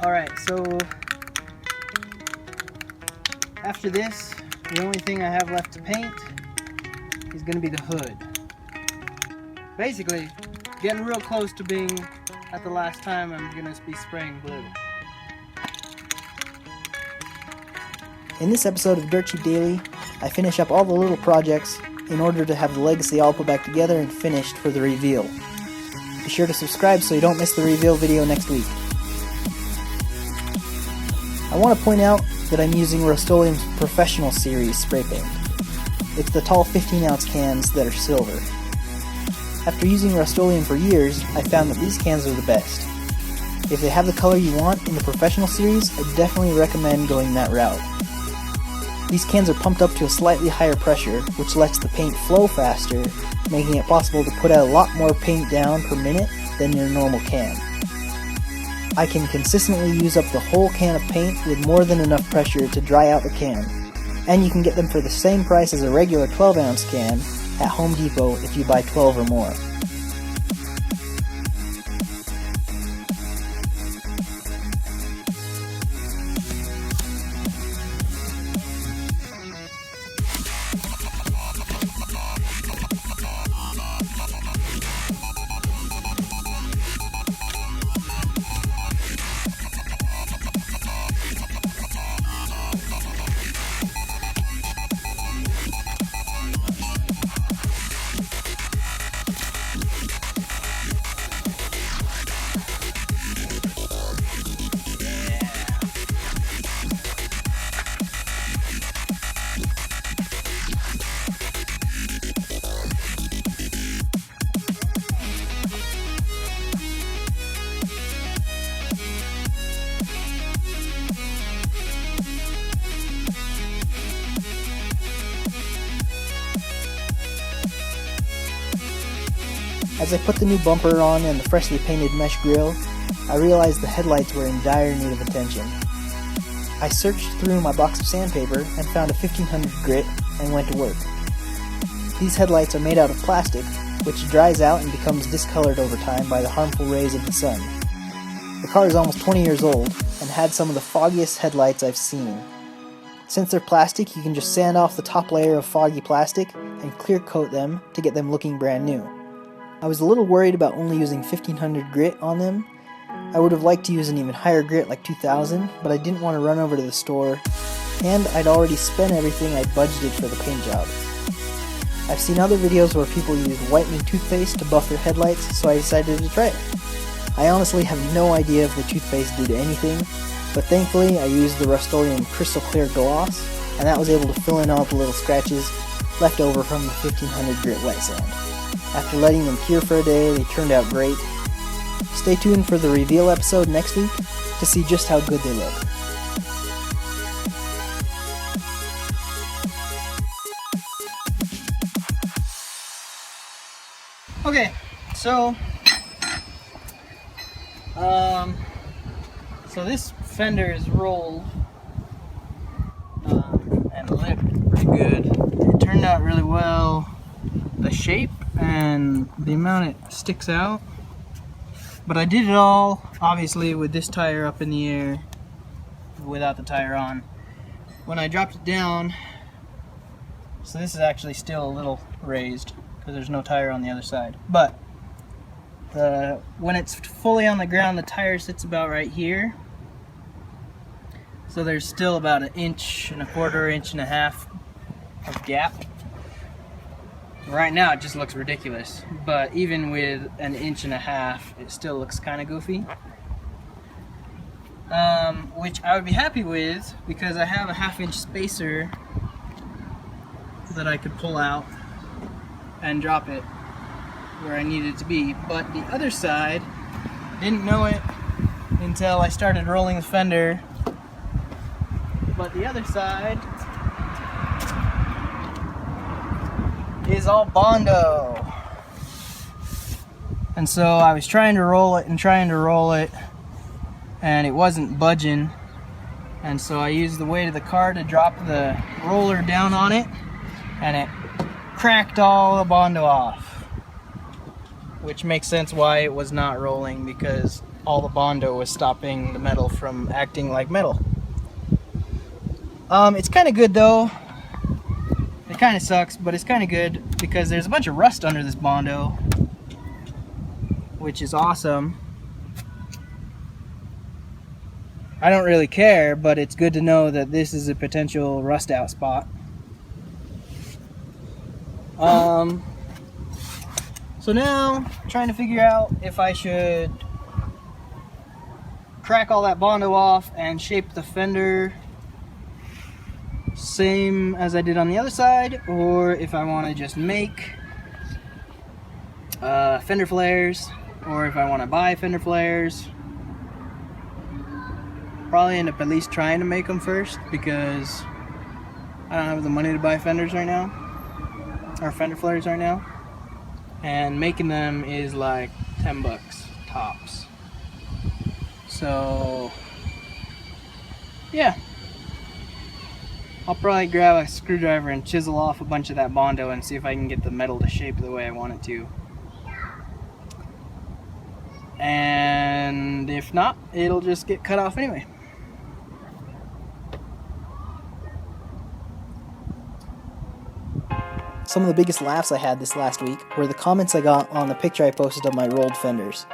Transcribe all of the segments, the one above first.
Alright, so after this, the only thing I have left to paint is going to be the hood. Basically, getting real close to being at the last time I'm going to be spraying blue. In this episode of Dirt Cheap Daily, I finish up all the little projects in order to have the legacy all put back together and finished for the reveal. Be sure to subscribe so you don't miss the reveal video next week. I want to point out that I'm using Rust-Oleum's Professional Series spray paint. It's the tall 15-ounce cans that are silver. After using Rust-Oleum for years, I found that these cans are the best. If they have the color you want in the Professional Series, I definitely recommend going that route. These cans are pumped up to a slightly higher pressure, which lets the paint flow faster, making it possible to put out a lot more paint down per minute than your normal can. I can consistently use up the whole can of paint with more than enough pressure to dry out the can, and you can get them for the same price as a regular 12-ounce can at Home Depot if you buy 12 or more. As I put the new bumper on and the freshly painted mesh grille, I realized the headlights were in dire need of attention. I searched through my box of sandpaper and found a 1500 grit and went to work. These headlights are made out of plastic, which dries out and becomes discolored over time by the harmful rays of the sun. The car is almost 20 years old and had some of the foggiest headlights I've seen. Since they're plastic, you can just sand off the top layer of foggy plastic and clear coat them to get them looking brand new. I was a little worried about only using 1500 grit on them. I would have liked to use an even higher grit like 2000, but I didn't want to run over to the store, and I'd already spent everything I'd budgeted for the paint job. I've seen other videos where people use whitening toothpaste to buff their headlights, so I decided to try it. I honestly have no idea if the toothpaste did anything, but thankfully I used the Rust-Oleum Crystal Clear Gloss, and that was able to fill in all the little scratches left over from the 1500 grit wet sand. After letting them cure for a day, they turned out great. Stay tuned for the reveal episode next week to see just how good they look. Okay, so this fender is rolled and lipped pretty good. It turned out really well. The shape and the amount it sticks out, but I did it all obviously with this tire up in the air without the tire on. When I dropped it down, so this is actually still a little raised because there's no tire on the other side, but when it's fully on the ground, the tire sits about right here, so there's still about 1.25 inches, 1.5 inches of gap. Right now it just looks ridiculous, but even with 1.5 inches, it still looks kind of goofy. Which I would be happy with because I have a 1/2 inch spacer that I could pull out and drop it where I need it to be. But the other side, didn't know it until I started rolling the fender, but the other side is all Bondo. And so I was trying to roll it and it wasn't budging, and so I used the weight of the car to drop the roller down on it, and it cracked all the Bondo off, which makes sense why it was not rolling, because all the Bondo was stopping the metal from acting like metal. It's kind of good though. It kind of sucks, but it's kind of good because there's a bunch of rust under this Bondo, which is awesome. I don't really care, but it's good to know that this is a potential rust out spot. So now, trying to figure out if I should crack all that Bondo off and shape the fender same as I did on the other side, or if I want to just make fender flares, or if I want to buy fender flares. Probably end up at least trying to make them first, because I don't have the money to buy fenders right now, or fender flares right now, and making them is like 10 bucks tops. So yeah, I'll probably grab a screwdriver and chisel off a bunch of that Bondo and see if I can get the metal to shape the way I want it to. And if not, it'll just get cut off anyway. Some of the biggest laughs I had this last week were the comments I got on the picture I posted of my rolled fenders.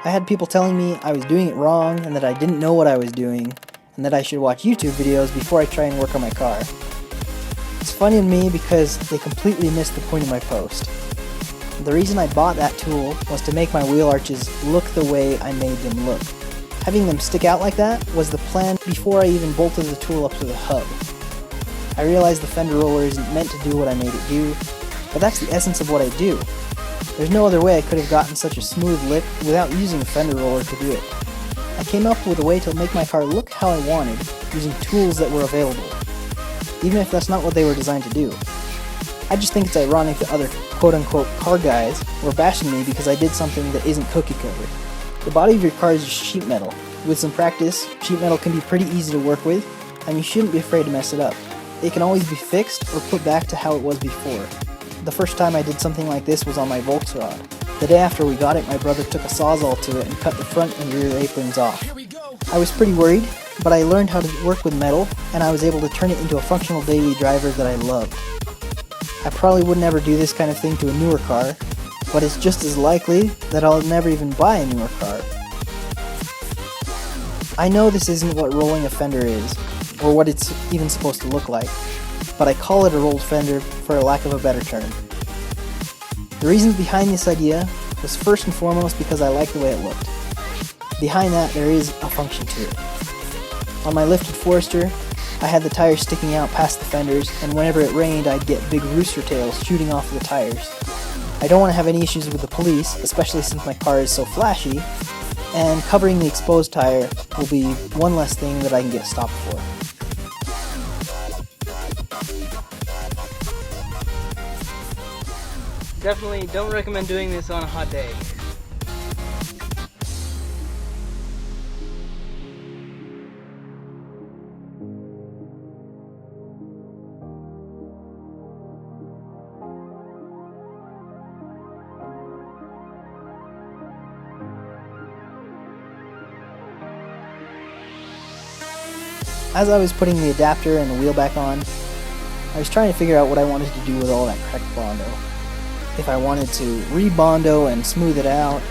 I had people telling me I was doing it wrong and that I didn't know what I was doing, and that I should watch YouTube videos before I try and work on my car. It's funny to me because they completely missed the point of my post. The reason I bought that tool was to make my wheel arches look the way I made them look. Having them stick out like that was the plan before I even bolted the tool up to the hub. I realized the fender roller isn't meant to do what I made it do, but that's the essence of what I do. There's no other way I could have gotten such a smooth lip without using a fender roller to do it. I came up with a way to make my car look how I wanted, using tools that were available, even if that's not what they were designed to do. I just think it's ironic that other quote-unquote car guys were bashing me because I did something that isn't cookie cutter. The body of your car is just sheet metal. With some practice, sheet metal can be pretty easy to work with, and you shouldn't be afraid to mess it up. It can always be fixed or put back to how it was before. The first time I did something like this was on my Volksrad. The day after we got it, my brother took a Sawzall to it and cut the front and rear aprons off. I was pretty worried, but I learned how to work with metal, and I was able to turn it into a functional daily driver that I loved. I probably would never do this kind of thing to a newer car, but it's just as likely that I'll never even buy a newer car. I know this isn't what rolling a fender is, or what it's even supposed to look like, but I call it a rolled fender for a lack of a better term. The reasons behind this idea was first and foremost because I liked the way it looked. Behind that, there is a function to it. On my lifted Forester, I had the tires sticking out past the fenders, and whenever it rained, I'd get big rooster tails shooting off the tires. I don't want to have any issues with the police, especially since my car is so flashy, and covering the exposed tire will be one less thing that I can get stopped for. Definitely don't recommend doing this on a hot day. As I was putting the adapter and the wheel back on, I was trying to figure out what I wanted to do with all that cracked Bondo. If I wanted to re-Bondo and smooth it out,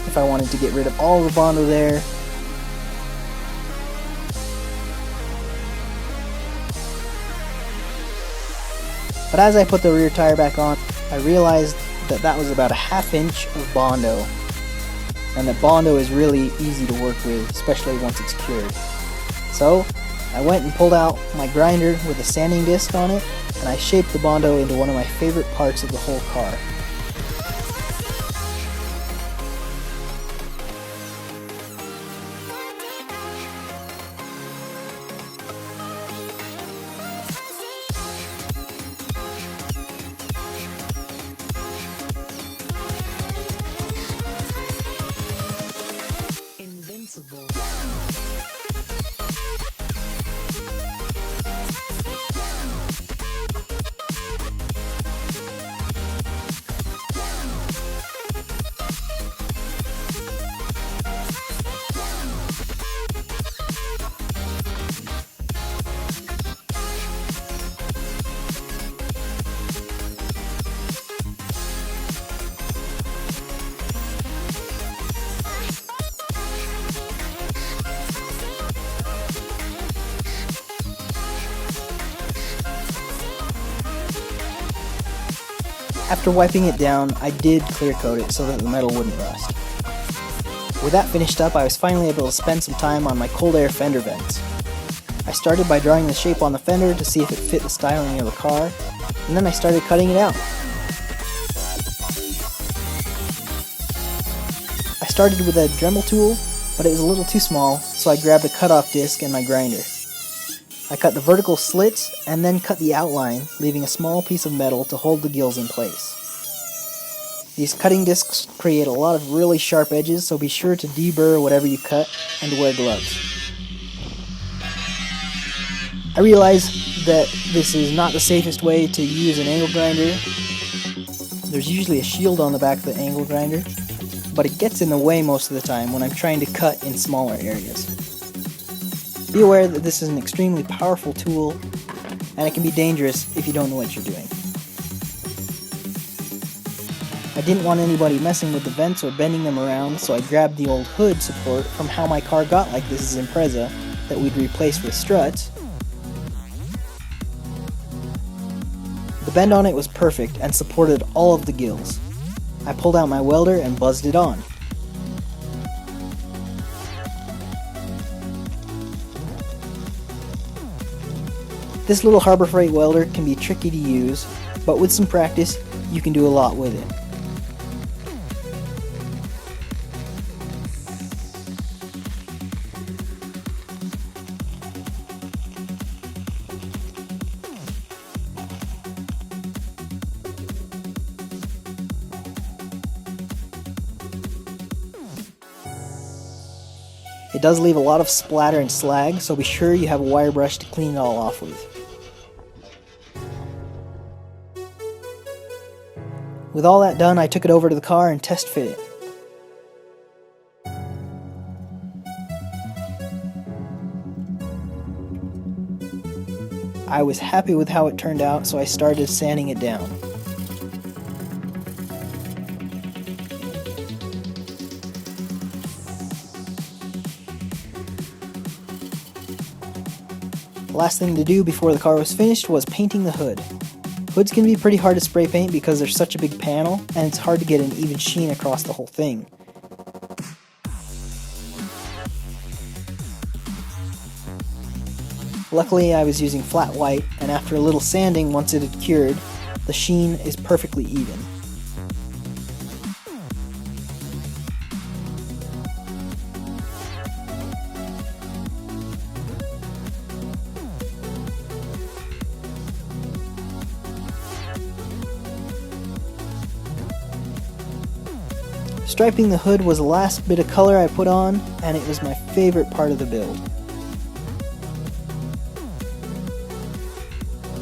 if I wanted to get rid of all the Bondo there. But as I put the rear tire back on, I realized that that was about a ½ inch of Bondo, and that Bondo is really easy to work with, especially once it's cured. So I went and pulled out my grinder with a sanding disc on it, and I shaped the Bondo into one of my favorite parts of the whole car. Invincible. After wiping it down, I did clear coat it so that the metal wouldn't rust. With that finished up, I was finally able to spend some time on my cold air fender vents. I started by drawing the shape on the fender to see if it fit the styling of the car, and then I started cutting it out. I started with a Dremel tool, but it was a little too small, so I grabbed a cutoff disc and my grinder. I cut the vertical slits and then cut the outline, leaving a small piece of metal to hold the gills in place. These cutting discs create a lot of really sharp edges, so be sure to deburr whatever you cut and to wear gloves. I realize that this is not the safest way to use an angle grinder. There's usually a shield on the back of the angle grinder, but it gets in the way most of the time when I'm trying to cut in smaller areas. Be aware that this is an extremely powerful tool, and it can be dangerous if you don't know what you're doing. I didn't want anybody messing with the vents or bending them around, so I grabbed the old hood support from how my car got like this Impreza that we'd replaced with struts. The bend on it was perfect and supported all of the gills. I pulled out my welder and buzzed it on. This little Harbor Freight welder can be tricky to use, but with some practice, you can do a lot with it. It does leave a lot of splatter and slag, so be sure you have a wire brush to clean it all off with. With all that done, I took it over to the car and test fit it. I was happy with how it turned out, so I started sanding it down. The last thing to do before the car was finished was painting the hood. Hoods can be pretty hard to spray paint because they're such a big panel, and it's hard to get an even sheen across the whole thing. Luckily, I was using flat white, and after a little sanding once it had cured, the sheen is perfectly even. Striping the hood was the last bit of color I put on, and it was my favorite part of the build.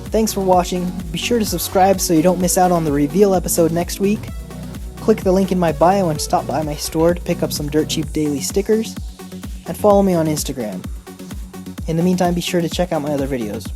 Thanks for watching. Be sure to subscribe so you don't miss out on the reveal episode next week. Click the link in my bio and stop by my store to pick up some Dirtcheapdaily stickers, and follow me on Instagram. In the meantime, be sure to check out my other videos.